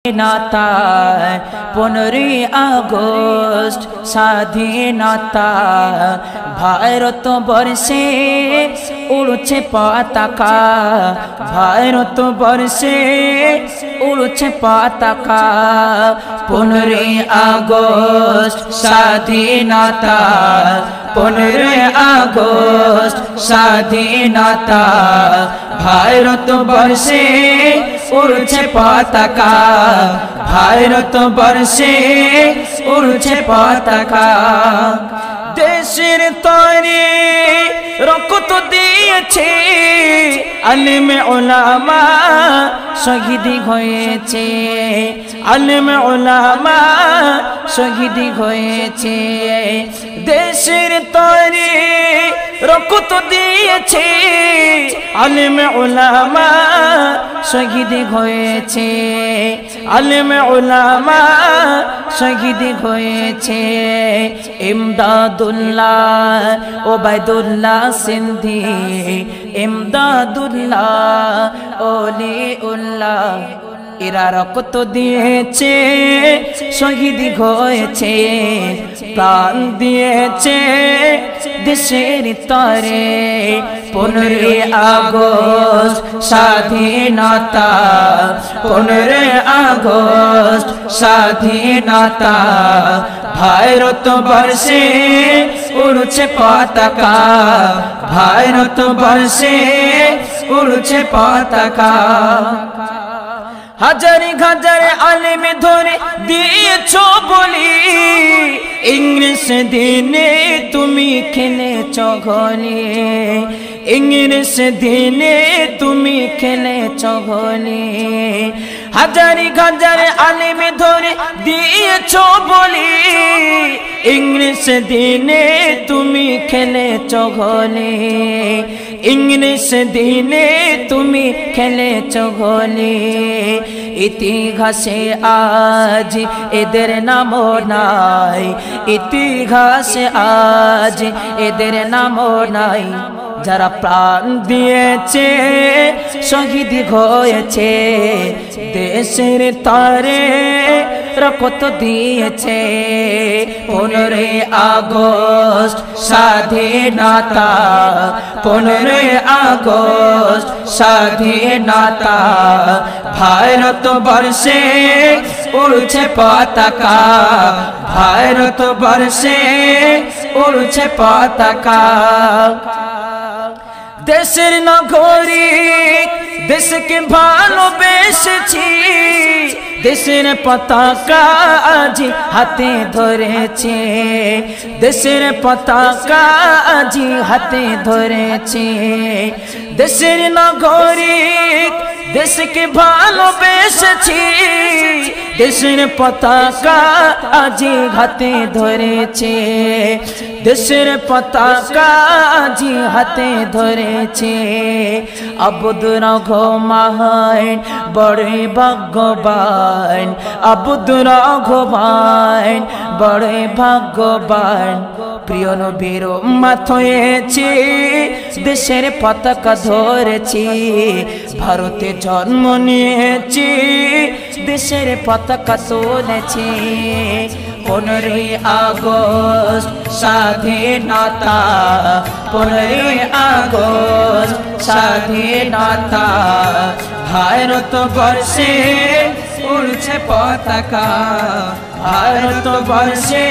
স্বাধীনতা 15ই আগস্ট স্বাধীনতা ভারত বর্ষে উড়ছে পতাকা ভারত বর্ষে উড়ছে পতাকা 15ই আগস্ট স্বাধীনতা 15ই আগস্ট স্বাধীনতা ভারত বর্ষে উড়ছে পতাকা ভারত বর্ষে উড়ছে পতাকা দেশের তরে রক্ত দিয়েছে আলেম উলামা শহীদ হয়েছে আলেম উলামা শহীদ হয়েছে দেশের তরে রক্ত দিয়েছে আলেম উলামা শহীদ হয়েছে আলেম উলামা শহীদ হয়েছে ইমদাদুল্লাহ ওবায়দুল্লাহ সিন্ধি ইমদাদুল্লাহ ওলিউল্লাহ এরা রক্ত দিয়েছে শহীদ হয়েছে প্রাণ দিয়েছে দেশের তরে 15ই আগস্ট স্বাধীনতা 15ই আগস্ট স্বাধীনতা ভারত বর্ষে উড়ছে পতাকা ভারত বর্ষে উড়ছে পতাকা হাজার হাজার আলেম ধরে দিয়েছো বলি ইংরেজ দিনে তুমি খেলেছ ঘরে ইংরেজ দিনে তুমি খেলেছ ঘরে হাজার হাজার আলেম ধরে দিয়েছো বলি ইংরেজ দিনে তুমি খেলেছ ঘরে ইংরেজ দিনে তুমি খেলেছ ঘরে ইতিহাসে আজ এদের নাম নাই ইতিহাসে আজ এদের নাম নাই যারা প্রাণ দিয়েছে শহীদ হয়েছে দেশের তরে রক্ত দিয়েছে 15ই আগস্ট স্বাধীনতা 15ই আগস্ট স্বাধীনতা ভারত বর্ষে উড়ছে পতাকা ভারত বর্ষে উড়ছে পতাকা দেশের নাগরিক দেশকে ভালোবেসেছি দেশের পতাকা আজ হাতে ধরেছে দেশের পতাকা আজ হাতে ধরেছে দেশের নাগরিক দেশকে ভালোবেসেছি দেশের পতাকা আজ হাতে ধরেছে দেশের পতাকা আজ হাতে ধরেছে আব্দুর রহমান বড়ই ভাগ্যবান আব্দুর রহমান বড়ই ভাগ্যবান প্রিয় নবীর উম্মত হয়েছি দেশের পতাকা ধরেছি ভারতে জন্ম নিয়েছি দেশের পতাকা তুলেছি 15ই আগস্ট স্বাধীনতা 15ই আগস্ট স্বাধীনতা ভারত বর্ষে উড়ছে পতাকা ভারত বর্ষে